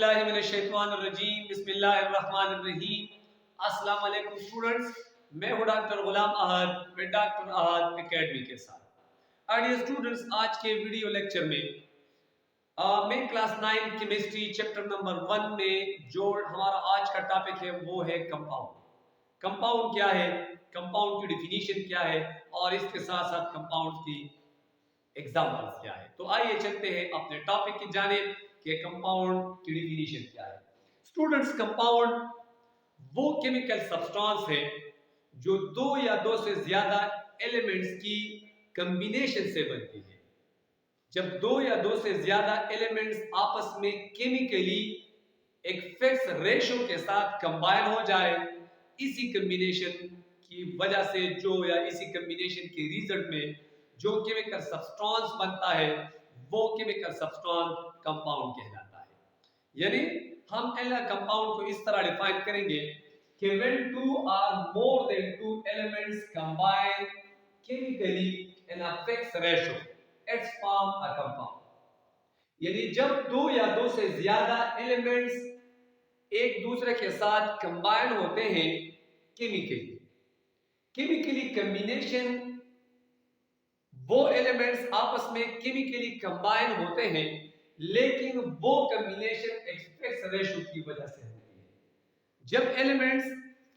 बिल्लाहि मिनश्शैतानिर्रजीम बिस्मिल्लाहिर्रहमानिर्रहीम। अस्सलाम वालेकुम स्टूडेंट्स, मैं हूं doctor Ghulam Ahad with doctor Ahad academy के साथ। डियर स्टूडेंट्स, आज के वीडियो लेक्चर में मैं क्लास 9 केमिस्ट्री चैप्टर नंबर 1 में जो हमारा आज का टॉपिक है वो है कंपाउंड। कंपाउंड क्या है, कंपाउंड की डिफिनीशन क्या है और इसके साथ साथ कंपाउंड की एग्जांपल्स क्या है। तो आइए चलते हैं अपने टॉपिक की जानिब कि कंपाउंड की डिफिनीशन क्या है। स्टूडेंट्स, कंपाउंड वो केमिकल सब्सटेंस है जो दो या दो से ज्यादा एलिमेंट्स की कॉम्बिनेशन से बनती है। जब दो या दो से ज्यादा एलिमेंट्स आपस में केमिकली एक फिक्स रेशो के साथ कंबाइन हो जाए, इसी कॉम्बिनेशन की वजह से जो या इसी कॉम्बिनेशन के रिजल्ट में जो केमिकल सब्सटेंस बनता है वो केमिकल सब्सटेंस कंपाउंड कहलाता है। यानी हम कंपाउंड को इस तरह डिफाइन करेंगे कि when two or more than two elements combine chemically in a fixed ratio, it's form a compound। यानी जब दो या दो से ज्यादा एलिमेंट्स एक दूसरे के साथ कंबाइन होते हैं केमिकली कॉम्बिनेशन, वो एलिमेंट्स आपस में केमिकली कंबाइन होते हैं लेकिन वो कॉम्बिनेशन एक फिक्स रेशो की वजह से होती है। जब एलिमेंट्स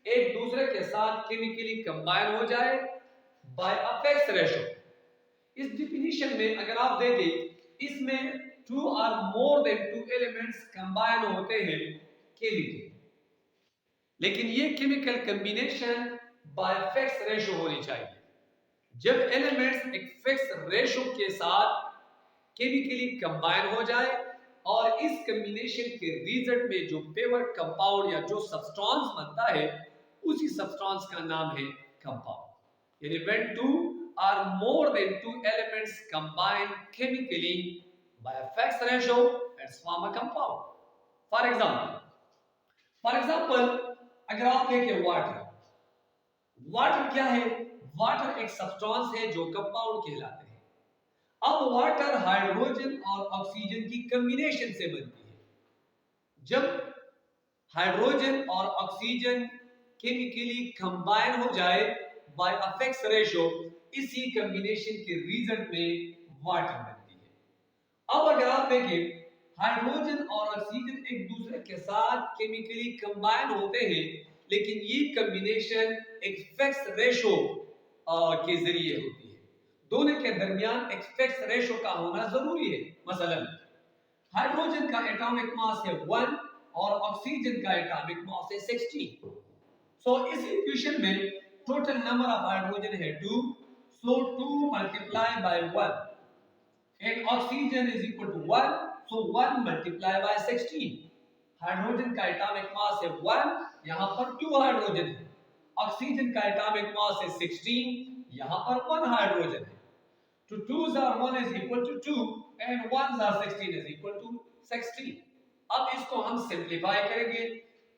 एक दूसरे के साथ केमिकली कंबाइन हो जाए बाय अ फिक्स रेशो। इस डिफिनीशन में अगर आप देखें, इसमें टू और more than two elements combine होते हैं केमिकली, लेकिन ये chemical combination by fix ratio होनी चाहिए। जब एलिमेंट्स एक फिक्स रेशो के साथ केमिकली कंबाइन हो जाए और इस कॉम्बिनेशन के रिजल्ट में जो फेवरेट कंपाउंड या जो सब्सटेंस बनता है उसी सब्सटेंस का नाम है कंपाउंड। यानी when two or more than two elements combine chemically by a fixed ratio, it's form a compound। For example अगर आप देखें वाटर क्या है? वाटर एक सब्सटेंस है जो कंपाउंड कहलाते हैं। अब वाटर हाइड्रोजन और ऑक्सीजन की कॉम्बिनेशन से बनती है। जब हाइड्रोजन और ऑक्सीजन केमिकली कंबाइन हो जाए बाय अ फिक्स रेशो, इसी कॉम्बिनेशन के रिजल्ट में वाटर बनती है। अब अगर आप देखें, हाइड्रोजन और ऑक्सीजन एक दूसरे के साथ केमिकली कंबाइन होते हैं लेकिन ये कॉम्बिनेशन एक फिक्स रेशो के जरिए होती है। दोनों के दरमियान एक फिक्स रेशो का होना जरूरी है। मसलन हाइड्रोजन का एटॉमिक मास है 1 और ऑक्सीजन का एटॉमिक मास है 16। सो इस इक्वेशन में टोटल नंबर ऑफ हाइड्रोजन है 2, so 2 multiply by 1 and oxygen is equal to 1, so 1 multiply by 16। Hydrogen का एटॉमिक मास है 1, यहां पर 2 हाइड्रोजन है। ऑक्सीजन का एटॉमिक मास है 16, यहां पर 1 हाइड्रोजन है। तो 2s are 1 is equal to 2 and 1s are 16 is equal to 16। अब इसको हम सिंपलीफाई करेंगे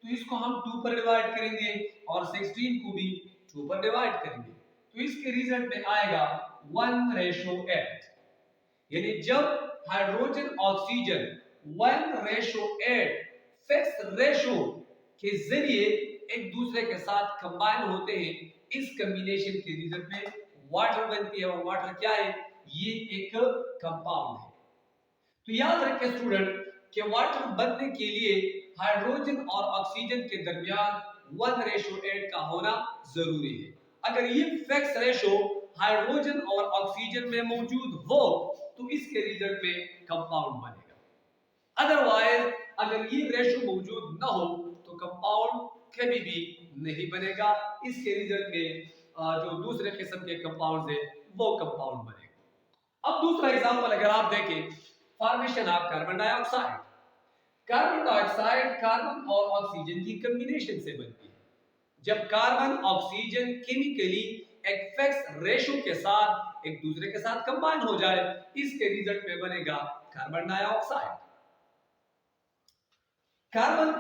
तो इसको हम 2 पर डिवाइड करेंगे और 16 को भी 2 पर डिवाइड करेंगे तो इसके रिजल्ट में आएगा 1:8। यानी जब हाइड्रोजन ऑक्सीजन 1:8 फिक्स रेशो के जरिए एक दूसरे के साथ कंबाइन होते हैं, इस कॉम्बिनेशन के रिजल्ट में वाटर बनती है। और वाटर क्या है? ये एक कंपाउंड है। तो याद रखें स्टूडेंट कि वाटर बनने के लिए हाइड्रोजन और ऑक्सीजन के दरमियान 1:8 का होना जरूरी है। अगर ये फिक्स रेशो हाइड्रोजन और ऑक्सीजन में मौजूद हो तो इसके रिजल्ट में कंपाउंड बनेगा। अदरवाइज अगर ये रेशो मौजूद ना हो तो कंपाउंड कभी भी नहीं बनेगा। इसके रिजल्ट में जो दूसरे किस्म के कंपाउंड्स है वो कंपाउंड बनेगा। अब दूसरा एग्जांपल अगर आप देखें, formation of carbon dioxide. Carbon dioxide carbon और ऑक्सीजन की कॉम्बिनेशन से बनती है। जब कार्बन ऑक्सीजन केमिकली एक फिक्स रेशो के साथ एक दूसरे के साथ कंबाइन हो जाए, इसके रिजल्ट में बनेगा कार्बन डाइऑक्साइड। कार्बन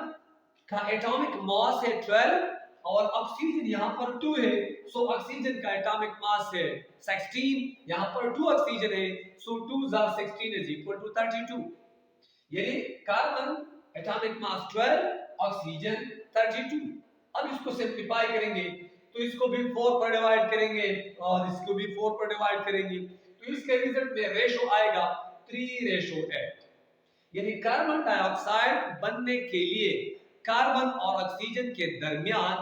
का एटॉमिक मास है 12 और ऑक्सीजन यहां पर 2 है, सो ऑक्सीजन का एटॉमिक मास है 16, यहां पर 2 ऑक्सीजन है, सो 2s are 16 is equal to 32। यानी कार्बन एटॉमिक मास 12, ऑक्सीजन 32। अब इसको सिंप्लीफाई करेंगे तो इसको भी 4 पर डिवाइड करेंगे और इसको भी 4 पर डिवाइड करेंगे, तो इसके रिजल्ट में रेशो आएगा 3:8। यानी कार्बन डाइऑक्साइड बनने के लिए कार्बन और ऑक्सीजन के दरमियान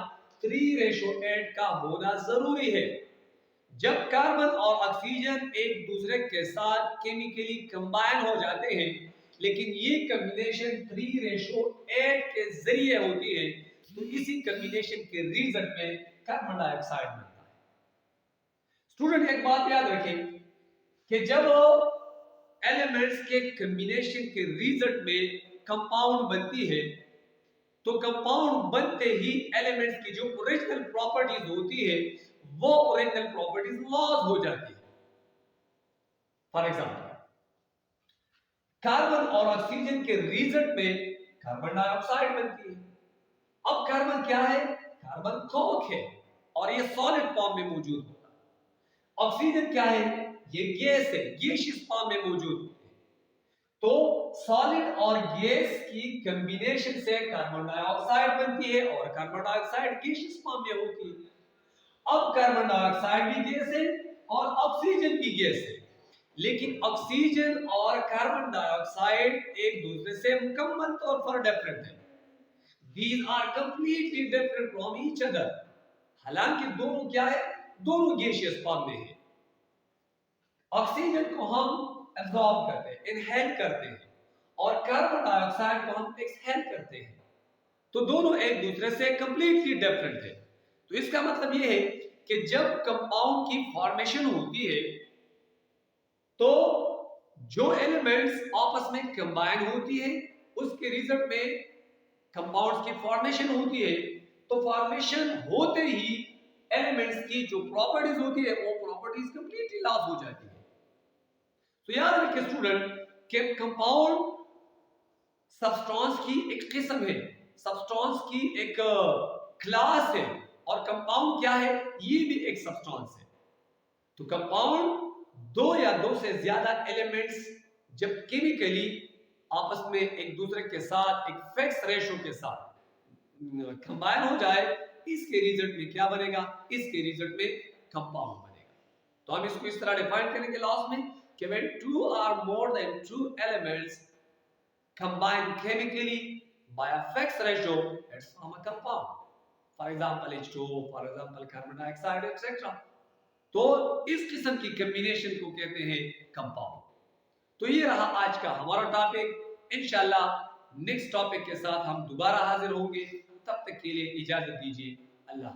3:8 का होना जरूरी है। जब कार्बन और ऑक्सीजन एक दूसरे के साथ केमिकली कंबाइन हो जाते हैं, लेकिन ये कॉम्बिनेशन 3:8 के जरिए होती है, तो इसी कॉम्बिनेशन के रिजल्ट में कार्बन डाइऑक्साइड बनता है। स्टूडेंट एक बात याद रखें कि जब एलिमेंट्स के कॉम्बिनेशन के रिजल्ट में कंपाउंड बनती है, तो कंपाउंड बनते ही एलिमेंट्स की जो ओरिजिनल प्रॉपर्टीज होती है वो ओरिजिनल प्रॉपर्टीज लॉस हो जाती है। फॉर एग्जांपल, कार्बन और ऑक्सीजन के रिजल्ट में कार्बन डाइऑक्साइड बनती है। अब कार्बन क्या है? कार्बन कोक है और ये सॉलिड फॉर्म में मौजूद होता है। ऑक्सीजन क्या है? ये गैस है, गैसियस फॉर्म में मौजूद होती है। तो सॉलिड और गैस की कॉम्बिनेशन से कार्बन डाइऑक्साइड बनती है और कार्बन डाइऑक्साइड गैसियस फॉर्म में होती है। अब कार्बन डाइऑक्साइड भी गैस है और ऑक्सीजन भी गैस है, लेकिन ऑक्सीजन और कार्बन डाइऑक्साइड एक दूसरे से मुकम्मल तौर पर डिफरेंट है। These are completely different from each other। हालांकि दोनों क्या है? दोनों गैसियस फॉर्म में है। ऑक्सीजन को हम एब्जॉर्ब करते हैं, इनहेल करते हैं, और कार्बन डाइऑक्साइड को हम एक्सहेल करते हैं। तो दोनों एक दूसरे से कंप्लीटली डिफरेंट है। तो इसका मतलब यह है कि जब कंपाउंड की फॉर्मेशन होती है, तो जो एलिमेंट्स आपस में कंबाइन होती है, उसके रिजल्ट में कंपाउंड्स की फॉर्मेशन होती है। तो फॉर्मेशन होते ही एलिमेंट्स की जो प्रॉपर्टीज होती है वो प्रॉपर्टीज कंप्लीटली लॉस हो जाती है। तो याद रखिए स्टूडेंट कि कंपाउंड सब्सटेंस की एक किस्म है, सब्सटेंस की एक क्लास है, और कंपाउंड क्या है? ये भी एक सब्सटेंस है। तो कंपाउंड दो या दो से ज्यादा एलिमेंट्स जब केमिकली आपस में एक दूसरे के साथ एक फिक्स रेशो के साथ कंबाइन हो जाए, इसके रिजल्ट में क्या बनेगा? इसके रिजल्ट में कंपाउंड बनेगा। तो हम इसको इस तरह डिफाइन करेंगे लास्ट में कि when two or more than two elements combine chemically by a fixed ratio, it's form a compound. For example H2O, for example carbon dioxide, etc. तो इस किस्म की कॉम्बिनेशन को कहते हैं कंपाउंड। तो ये रहा आज का हमारा टॉपिक। इंशाल्लाह नेक्स्ट टॉपिक के साथ हम दोबारा हाजिर होंगे। तब तक के लिए इजाजत दीजिए। अल्लाह।